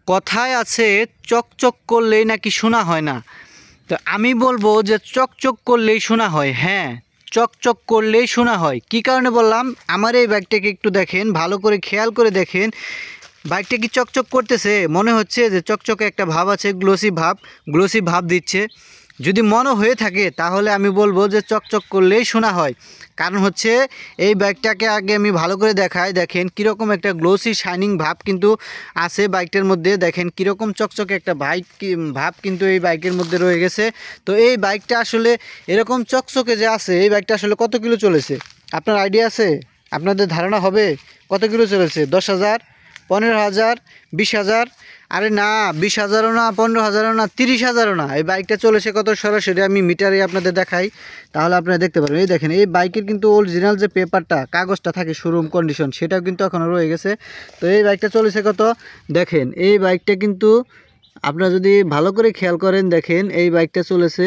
কথায় আছে চকচক করলেই নাকি শোনা হয় না। তো আমি বলবো যে চকচক করলেই শোনা হয়। হ্যাঁ, চকচক করলেই শোনা হয়। কী কারণে বললাম, আমার এই বাইকটাকে একটু দেখেন, ভালো করে খেয়াল করে দেখেন। বাইকটা কি চকচক করতেছে? মনে হচ্ছে যে চকচকে একটা ভাব আছে, গ্লোসি ভাব দিচ্ছে। যদি মনে হয়ে থাকে তাহলে আমি বলবো যে চকচক করলেই শোনা হয়। কারণ হচ্ছে এই বাইকটাকে আগে আমি ভালো করে দেখাই। দেখেন কীরকম একটা গ্লোসি শাইনিং ভাব কিন্তু আছে বাইকটার মধ্যে। দেখেন কীরকম চকচকে একটা ভাব কিন্তু এই বাইকের মধ্যে রয়ে গেছে। তো এই বাইকটা আসলে এরকম চকচকে যে আছে, এই বাইকটা আসলে কত কিলো চলেছে আপনার আইডিয়া আছে? আপনাদের ধারণা হবে কত কিলো চলেছে? 10,000, 15,000, 20,000? আরে না, 20,000ও না, 15,000ও না, 30,000ও না। এই বাইকটা চলেছে কত? সরাসরি আমি মিটারে আপনাদের দেখাই, তাহলে আপনারা দেখতে পারবেন। এই দেখেন, এই বাইকের কিন্তু অরিজিনাল যে পেপারটা, কাগজটা থাকে শোরুম কন্ডিশন, সেটাও কিন্তু এখনও রয়ে গেছে। তো এই বাইকটা চলেছে কত? দেখেন এই বাইকটা কিন্তু আপনারা যদি ভালো করে খেয়াল করেন, দেখেন এই বাইকটা চলেছে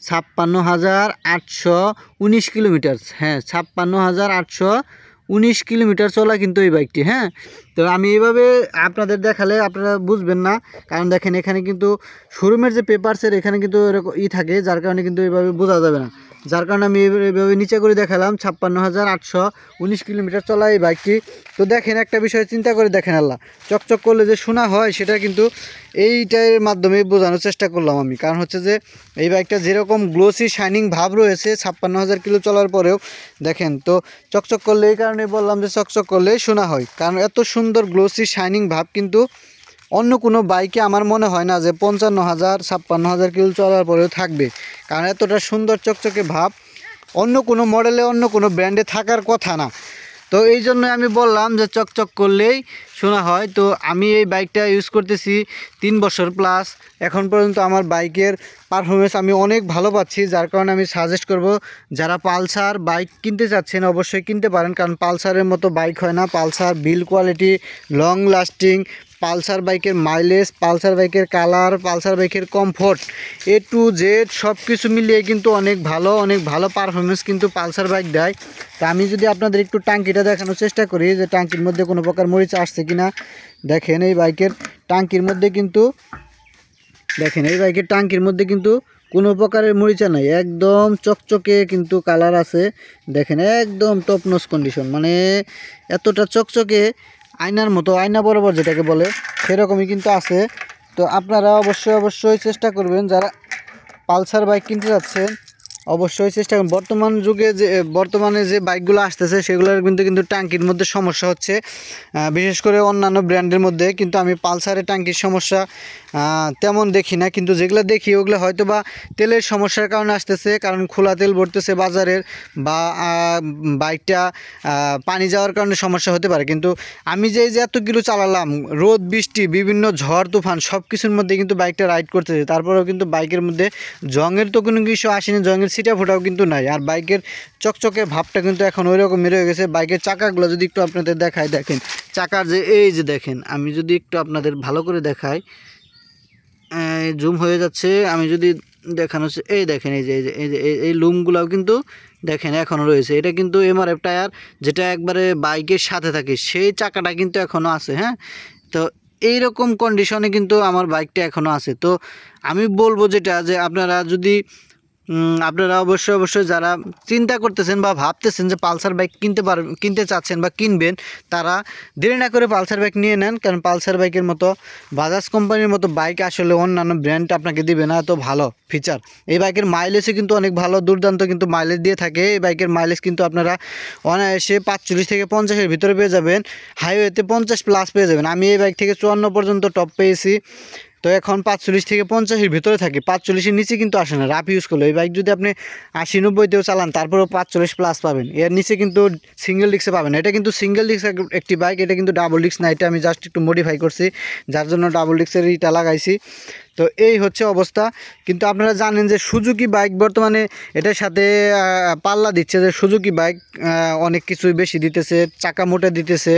56,819 কিলোমিটার। হ্যাঁ, 56,819 কিলোমিটার চলা কিন্তু এই বাইকটি। হ্যাঁ, তো আমি এইভাবে আপনাদের দেখালে আপনারা বুঝবেন না। কারণ দেখেন এখানে কিন্তু শোরুমের যে পেপারসের এখানে কিন্তু এরকম থাকে, যার কারণে কিন্তু এইভাবে বোঝা যাবে না। যার কারণে আমি এইভাবে নিচে করে দেখালাম 56,819 কিলোমিটার চলা এই বাইকটি। তো দেখেন একটা বিষয় চিন্তা করে দেখেন, আল্লাহ, চকচক করলে যে শোনা হয় সেটা কিন্তু এইটার মাধ্যমে বোঝানোর চেষ্টা করলাম আমি। কারণ হচ্ছে যে এই বাইকটা যেরকম গ্লোসি শাইনিং ভাব রয়েছে 56,000 কিলো চলার পরেও, দেখেন তো চকচক করলে এই কারণে বললাম যে চকচক করলেই শোনা হয়। কারণ এত সুন্দর গ্লোসি শাইনিং ভাব কিন্তু অন্য কোনো বাইকে আমার মনে হয় না যে 55,000, 56,000 কিলো চলার পরেও থাকবে। কারণ এতটা সুন্দর চকচকে ভাব অন্য কোনো মডেলে, অন্য কোনো ব্র্যান্ডে থাকার কথা না। তো এই জন্য আমি বললাম যে চকচক করলেই শোনা হয়। তো আমি এই বাইকটা ইউজ করতেছি 3 বছর প্লাস। এখন পর্যন্ত আমার বাইকের পারফরমেন্স আমি অনেক ভালো পাচ্ছি, যার কারণে আমি সাজেস্ট করব যারা পালসার বাইক কিনতে চাচ্ছেন অবশ্যই কিনতে পারেন। কারণ পালসারের মতো বাইক হয় না। Pulsar build quality, long lasting, Pulsar বাইকের মাইলেজ, পালসার বাইকের কালার, পালসার বাইকের কমফোর্ট, A to Z সব কিছু মিলিয়ে কিন্তু অনেক ভালো পারফরমেন্স কিন্তু পালসার বাইক দেয়। তা আমি যদি আপনাদের একটু টাঙ্কিটা দেখানোর চেষ্টা করি যে টাঙ্কির মধ্যে কোনো প্রকার মরিচা আসছে কিনা। দেখেন এই বাইকের টাঙ্কির মধ্যে কিন্তু, দেখেন এই বাইকের টাঙ্কির মধ্যে কিন্তু কোনো প্রকারের মরিচা নাই, একদম চকচকে কিন্তু কালার আছে। দেখেন একদম টপ নচ কন্ডিশন, মানে এতটা চকচকে আয়নার মতো, আয়না বরাবর যেটাকে বলে সেরকমই কিন্তু আছে। তো আপনারা অবশ্যই চেষ্টা করবেন, যারা পালসার বাইক কিনতে যাচ্ছেন অবশ্যই চেষ্টা করুন। বর্তমানে যে বাইকগুলো আসতেছে সেগুলোর কিন্তু ট্যাঙ্কির মধ্যে সমস্যা হচ্ছে, বিশেষ করে অন্যান্য ব্র্যান্ডের মধ্যে। কিন্তু আমি পালসারের ট্যাঙ্কির সমস্যা তেমন দেখি না, কিন্তু যেগুলো দেখি ওগুলো হয়তো বা তেলের সমস্যার কারণে আসতেছে, কারণ খোলা তেল ভরতেছে বাজারের, বা বাইকটা পানি যাওয়ার কারণে সমস্যা হতে পারে। কিন্তু আমি যে এত কিলো চালালাম, রোদ বৃষ্টি বিভিন্ন ঝড় তুফান সব কিছুর মধ্যে কিন্তু বাইকটা রাইড করতেছে, তারপরেও কিন্তু বাইকের মধ্যে জংয়ের তো কোনো কিছু আসেনি, জংয়ের ছিটা ফোটাও কিন্তু নাই। আর বাইকের চকচকে ভাবটা কিন্তু এখন ওই রকমই রয়ে গেছে। বাইকের চাকাগুলো যদি একটু আপনাদের দেখাই, দেখেন চাকার যে এই যে দেখেন, আমি যদি একটু আপনাদের ভালো করে দেখাই, জুম হয়ে যাচ্ছে, আমি যদি দেখানো, এই দেখেন এই যে এই লুমগুলাও কিন্তু দেখেন এখনও রয়েছে। এটা কিন্তু MRF টায়ার, যেটা একবারে বাইকের সাথে থাকে, সেই চাকাটা কিন্তু এখনও আছে। হ্যাঁ, তো এইরকম কন্ডিশনে কিন্তু আমার বাইকটা এখনও আছে। তো আমি বলবো যেটা, যে আপনারা অবশ্যই যারা চিন্তা করতেছেন বা ভাবতেছেন যে পালসার বাইক কিনতে চাচ্ছেন বা কিনবেন, তারা দেরি না করে পালসার বাইক নিয়ে নেন। কারণ পালসার বাইকের মতো, বাজাজ কোম্পানির মতো বাইক আসলে অন্যান্য ব্র্যান্ড আপনাকে দিবে না এত ভালো ফিচার। এই বাইকের মাইলেজও কিন্তু অনেক ভালো, দুর্দান্ত কিন্তু মাইলেজ দিয়ে থাকে। এই বাইকের মাইলেজ কিন্তু আপনারা অনায়াসে 45 থেকে 50-এর ভিতরে পেয়ে যাবেন, হাইওয়েতে 50+ পেয়ে যাবেন। আমি এই বাইক থেকে 54 পর্যন্ত টপ পেয়েছি। তো এখন 45 থেকে 50-এর ভিতরে থাকে, 45-এর নিচে কিন্তু আসে না রাফ ইউজ করলে। এই বাইক যদি আপনি 80-90-তেও চালান তারপরেও 45+ পাবেন, এর নিচে কিন্তু সিঙ্গেল ডিস্কে পাবেন। এটা কিন্তু সিঙ্গেল ডিস্ক একটি বাইক, এটা কিন্তু ডাবল ডিস্ক না, এটা আমি জাস্ট একটু মডিফাই করছি, যার জন্য ডাবল ডিস্কের ইটা লাগাইছি। তো এই হচ্ছে অবস্থা। কিন্তু আপনারা জানেন যে সুজুকি বাইক বর্তমানে এটার সাথে পাল্লা দিচ্ছে, যে সুজুকি বাইক অনেক কিছুই বেশি দিতেছে, চাকা মোটা দিতেছে,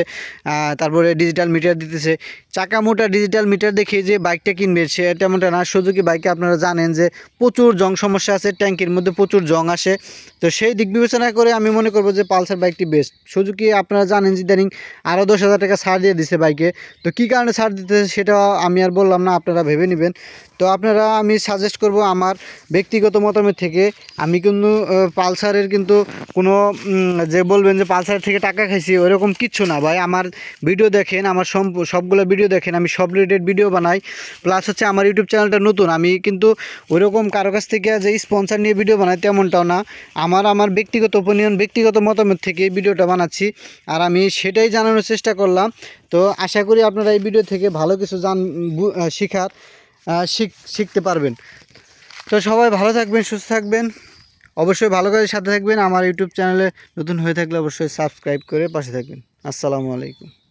তারপরে ডিজিটাল মিটার দিতেছে। চাকা মোটা ডিজিটাল মিটার দেখে যে বাইকটা কিনবে সে তেমনটা না। সুজুকি বাইকে আপনারা জানেন যে প্রচুর জং সমস্যা আছে, ট্যাঙ্কির মধ্যে প্রচুর জং আসে। তো সেই দিক বিবেচনা করে আমি মনে করবো যে পালসার বাইকটি বেস্ট। সুজুকি আপনারা জানেন যে ইদানিং আরও 10,000 টাকা ছাড় দিয়ে দিছে বাইকে। তো কী কারণে ছাড় দিতেছে সেটা আমি আর বললাম না, আপনারা ভেবে নেবেন। তো আপনারা, আমি সাজেস্ট করব আমার ব্যক্তিগত মতামত থেকে, আমি কিন্তু পালসারের কিন্তু কোনো যে বলবেন যে পালসার থেকে টাকা খাইছি ওরকম কিচ্ছু না ভাই। আমার ভিডিও দেখেন, আমার সবগুলো ভিডিও দেখেন, আমি সব রিলেটেড ভিডিও বানাই। প্লাস হচ্ছে আমার ইউটিউব চ্যানেলটা নতুন, আমি কিন্তু ওইরকম কারো কাছ থেকে যে স্পন্সর নিয়ে ভিডিও বানাই তেমনটাও না। আমার ব্যক্তিগত ওপিনিয়ন, ব্যক্তিগত মতামত থেকে এই ভিডিওটা বানাচ্ছি, আর আমি সেটাই জানানোর চেষ্টা করলাম। তো আশা করি আপনারা এই ভিডিও থেকে ভালো কিছু শিখতে পারবেন। তো সবাই ভালো থাকবেন, সুস্থ থাকবেন, অবশ্যই ভালো কাজের সাথে থাকবেন। আমার ইউটিউব চ্যানেলে নতুন হয়ে থাকলে অবশ্যই সাবস্ক্রাইব করে পাশে থাকবেন। আসসালামু আলাইকুম।